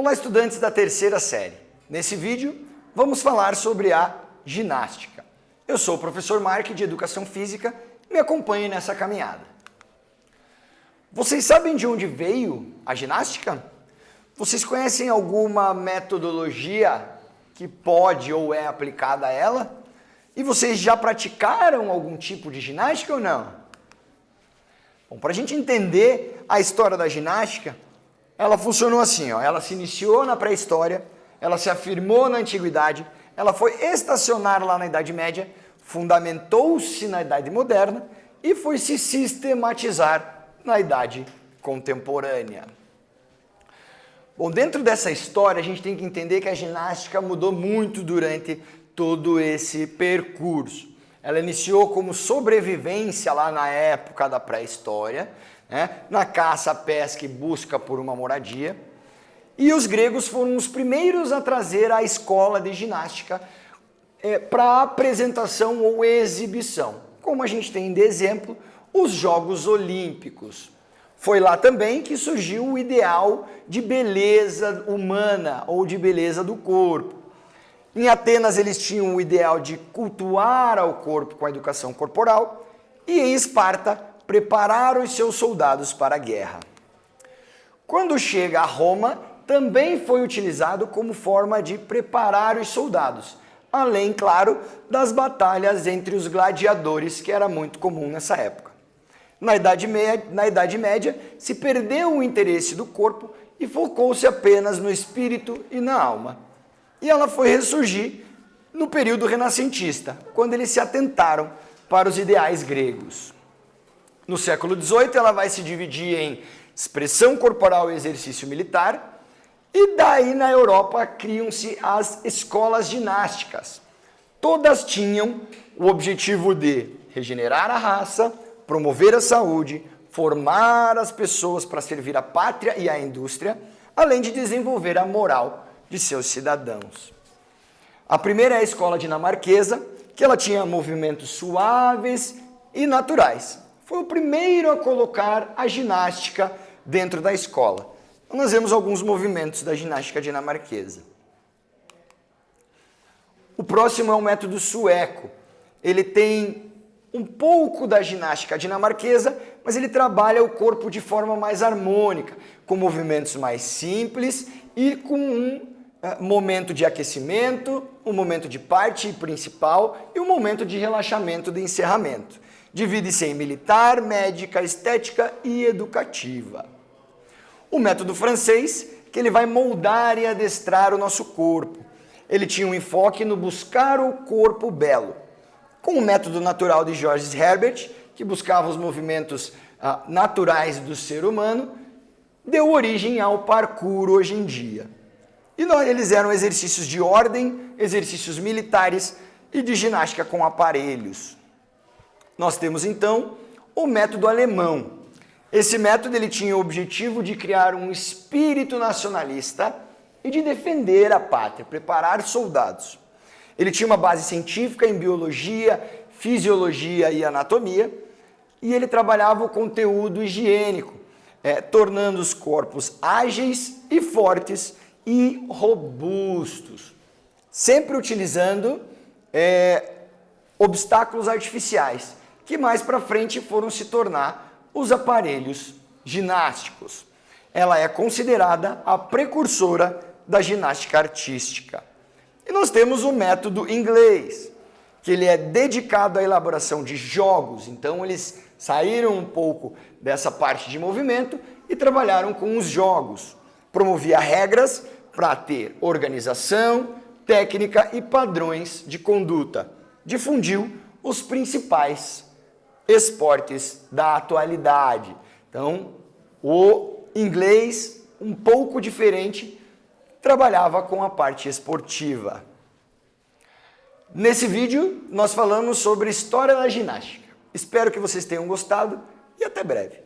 Olá, estudantes da terceira série. Nesse vídeo, vamos falar sobre a ginástica. Eu sou o professor Mark de Educação Física e me acompanhe nessa caminhada. Vocês sabem de onde veio a ginástica? Vocês conhecem alguma metodologia que pode ou é aplicada a ela? E vocês já praticaram algum tipo de ginástica ou não? Bom, para a gente entender a história da ginástica, ela funcionou assim, ó. Ela se iniciou na pré-história, ela se afirmou na antiguidade, ela foi estacionar lá na Idade Média, fundamentou-se na Idade Moderna e foi se sistematizar na Idade Contemporânea. Bom, dentro dessa história, a gente tem que entender que a ginástica mudou muito durante todo esse percurso. Ela iniciou como sobrevivência lá na época da pré-história, né, na caça, pesca e busca por uma moradia. E os gregos foram os primeiros a trazer a escola de ginástica para apresentação ou exibição. Como a gente tem de exemplo, os Jogos Olímpicos. Foi lá também que surgiu o ideal de beleza humana ou de beleza do corpo. Em Atenas eles tinham o ideal de cultuar ao corpo com a educação corporal e em Esparta prepararam os seus soldados para a guerra. Quando chega a Roma, também foi utilizado como forma de preparar os soldados, além, claro, das batalhas entre os gladiadores, que era muito comum nessa época. Na Idade Média, se perdeu o interesse do corpo e focou-se apenas no espírito e na alma. E ela foi ressurgir no período renascentista, quando eles se atentaram para os ideais gregos. No século XVIII, ela vai se dividir em expressão corporal e exercício militar, e daí na Europa criam-se as escolas ginásticas. Todas tinham o objetivo de regenerar a raça, promover a saúde, formar as pessoas para servir a pátria e a indústria, além de desenvolver a moral de seus cidadãos. A primeira é a escola dinamarquesa, que ela tinha movimentos suaves e naturais. Foi o primeiro a colocar a ginástica dentro da escola. Então, nós vemos alguns movimentos da ginástica dinamarquesa. O próximo é o método sueco. Ele tem um pouco da ginástica dinamarquesa, mas ele trabalha o corpo de forma mais harmônica, com movimentos mais simples e com um momento de aquecimento, um momento de parte principal e um momento de relaxamento de encerramento. Divide-se em militar, médica, estética e educativa. O método francês, que ele vai moldar e adestrar o nosso corpo. Ele tinha um enfoque no buscar o corpo belo. Com o método natural de Georges Herbert, que buscava os movimentos naturais do ser humano, deu origem ao parkour hoje em dia. E eles eram exercícios de ordem, exercícios militares e de ginástica com aparelhos. Nós temos então o método alemão. Esse método ele tinha o objetivo de criar um espírito nacionalista e de defender a pátria, preparar soldados. Ele tinha uma base científica em biologia, fisiologia e anatomia, e ele trabalhava o conteúdo higiênico, tornando os corpos ágeis e fortes e robustos, sempre utilizando obstáculos artificiais, que mais para frente foram se tornar os aparelhos ginásticos. Ela é considerada a precursora da ginástica artística. E nós temos o método inglês, que ele é dedicado à elaboração de jogos. Então eles saíram um pouco dessa parte de movimento e trabalharam com os jogos. Promovia regras para ter organização, técnica e padrões de conduta. Difundiu os principais esportes da atualidade. Então, o inglês, um pouco diferente, trabalhava com a parte esportiva. Nesse vídeo, nós falamos sobre a história da ginástica. Espero que vocês tenham gostado e até breve.